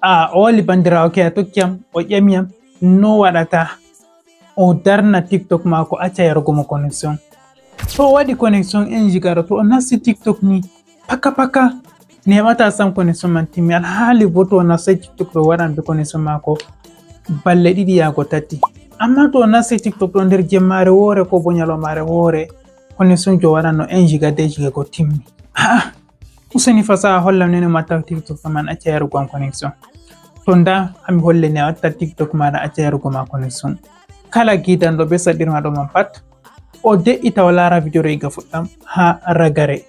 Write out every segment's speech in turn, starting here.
o wali bandirawo ke a tokkiyam o ƴamiyam no waɗata o darna tiktok mako acca yarugo mo connection. To o waɗi connection en jigaro to o nasti tiktok ni paka ne heɓata sam connection man timmi, alhaali bo to o nastai tiktok ɗo waɗan be connection mako balle 2 yago 3. Amma to o nasti tiktok ɗo nder jemmare woore ko bo nyalomare woore connection jo waɗanno 1 giga 2 giga go timmi. Useni fasaha hollam nene matta tiktok man acca yarugo am connection. To nda hami holle ne a watta tiktok maɗa acca yarugo ma connection. Kala gidanɗo be saɗirmaɗo man pat o de'ita o lara video ɗo iga fuɗɗam ha ragare.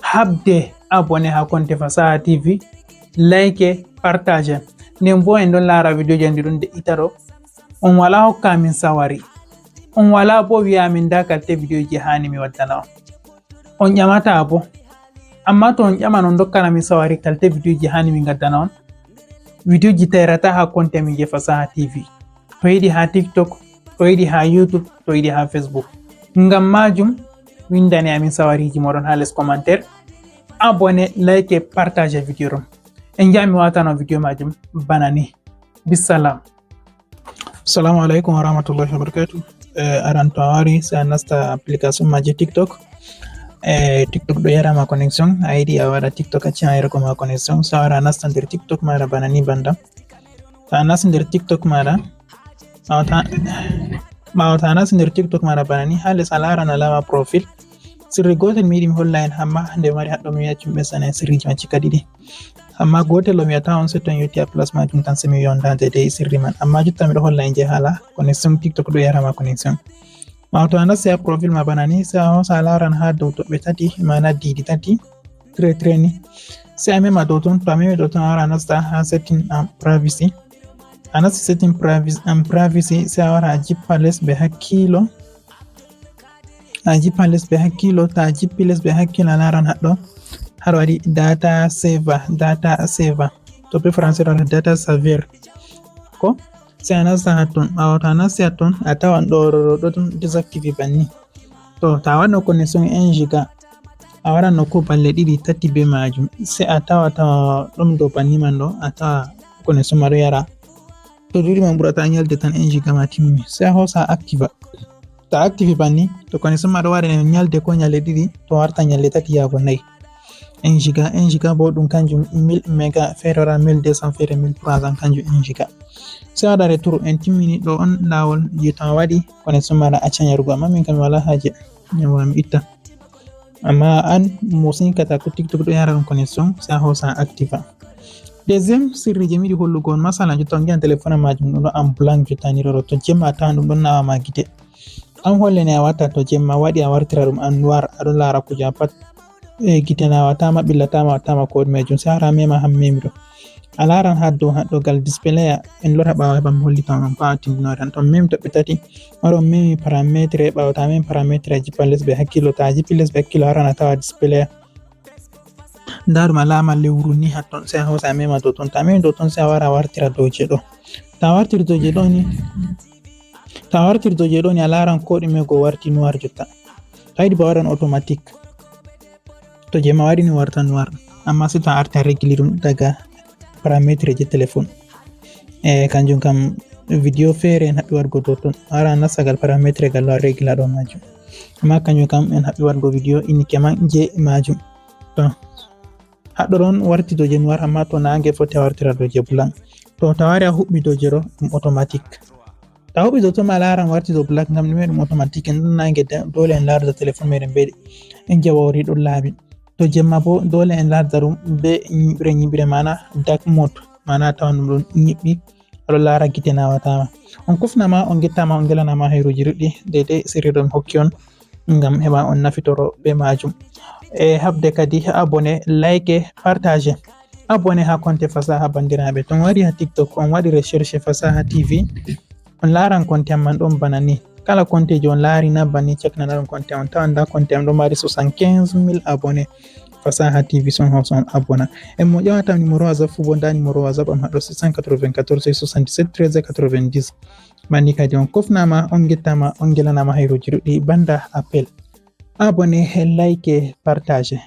Habde abonné ha konte fasaha tv, like, partage. Nden bo en ɗon lara video jandi ɗum de'ita ɗo on wala hokka min sawari, on wala bo wi'a min nda kalte video ji hani mi waddana on ƴamata bo. Amma to on ƴaman on dokkana min sawari kalte video ji hani mi gaddana on, video ji tayrata ha konte min je fasaha tv, to yiɗi ha tiktok, to yiɗi ha youtube, to yiɗi ha facebook. Ngam majum windani amin sawariji moɗon ha les commentaire, abonné, like, partage video ɗum. En jami watano video majum bana ni. Bisalam. Assalamu alaikum wa rahmatullahi wa barakatuh. Aran to a wari sai a nasta application maje tiktok. TikTok ɗo yarama connection, a yiɗi a waɗa TikTok acca a yargo ma connection, so a wara a nasta nder TikTok maɗa bana ni banda. To a nasti nder TikTok maɗa, ɓawo to a nasti nder TikTok maɗa bana ni, ha les a laran alama profile. Sirri gotel mi yiɗi mi holla en hamma nde mari haɗɗo mi wi'a yimɓe sana sirriji man cika 2. Amma gotel ɗo mi wiyata on sei to en yotti a place majum tan sai mi yonda dai sirri man. Amma jotta miɗo holla en je hala connection TikTok ɗo yarama connection. Ɓawo to a nasti ha profile ma bana ni, sai a hosa a laran ha dow toɓɓe 3 mana didi 3 tre ni, sai a mema dow ton. To a memi dow ton a wara a nasta ha setting and privacy. A nasti setting privacy sai a wara a jippa les be hakkilo, a jippa les be hakkilo. To a jippi les be hakkilo a laran haɗɗo haɗo waɗi data saver, to be français ɗo data saver ko. Sai a nasta ha ton, ɓawo to a nasti ha ton a tawan ɗo ɗon désactivé banni. To ta waɗno connection 1 giga a waran no ko balle 2 3 be majum, sai a tawa ɗum dow banni man ɗo a tawa connection ma ɗo yara. To duɗi man ɓurata nyalde tan 1 giga ma timmi, sai a hosa activa. To a active banni to connection ma ɗo waɗa nyalde ko nyalde 2 to warta nyalde 3 yago 4. 1 giga bo ɗum kanjum 1000 mega, fere wara 1200, fere 1300 kanjum 1 giga. Sai waɗa retour en timmini. Ɗo on lawol je to a waɗi connection maɗa acca yarugo. Amma min kam mi wala haje yawa mi itta. Amma an mo sinkata ko TikTok ɗo yara ɗum connection sai a hosa a activa. Deuxième sirri je mi yiɗi hollugo on, masalan jotta on giyan téléphone majum ɗum ɗo en blanc jotta ni ɗo, to jemma a tawan ɗum ɗon nawama gite. An holle ne a watta to jemma waɗi a wartira ɗum en noir, aɗon lara kuje pat gite nawatama, ɓillatama, wattama ko majum. Sai ara mema han memi ɗo a laran ha dow haɗɗogal display en lora ɓawo heɓa mi hollita on pa tindinore tan. To memi toɓɓe 3 wara on memi paramétre, ɓawo ta memi paramétre a jippa les be hakkilo. Ta jippi les be hakkilo aran a tawa display nda ɗum alama lewru ni hatton, sai a hosa a mema dow ton. Ta memi dow ton sai a wara a wartira dow je ɗo. Ta wartiri dow je ɗo ni, a laran ko ɗume go warti noir jotta. To yiɗi bo waɗan automatique, to jemma waɗi ni warta noir. Amma sai to a arti a régli ɗum daga paramétre je téléphone. Kanjum kam video fere en haɓi wargo dow ton, a wara a nastagal paramétre gal a régla ɗo majum. Amma kanjum kam en haɓi wargo video inike man je majum. To haɗɗo ɗon warti dow je noir, amma to nange foti a wartira dow je blanc. To ta wari a huɓɓi dow je ɗo ɗum automatique. Ta huɓɓi dow ton ma laran warti dow black, ngam ɗume ɗum automatique. En ɗon nange dole en larda téléphone meɗen be en jawawri ɗon laaɓi. To jemma bo dole en larda ɗum be ñiɓre mana dark mode, mana tawan ɗum ɗon ñiɓɓi aɗo lara gite nawatama. On kufnama, on gettama, on gelanama hayruji ɗuɗɗi daidai sirri ɗum hokki on ngam heɓa on nafitoro be majum. Habde kadi abonné, like, partage. Abonné ha konte fasaha bandiraɓe. To on wari ha TikTok on waɗi recherche fasaha tv, on laran konte man ɗon bana ni. Kala konte je on laari na banni ceknana ɗum konte on, tawan nda konte am ɗo mari 75 000 abonné. Fasaha tv son hosa on abona. En mo ƴewatam numéro WhatsApp fu bo nda numéro WhatsApp am haɗo 694 77 13 90. Banni kadi on kofnama, on gettama, on gelanama hayruji ɗuɗɗi banda appel. Abonné, like, partage.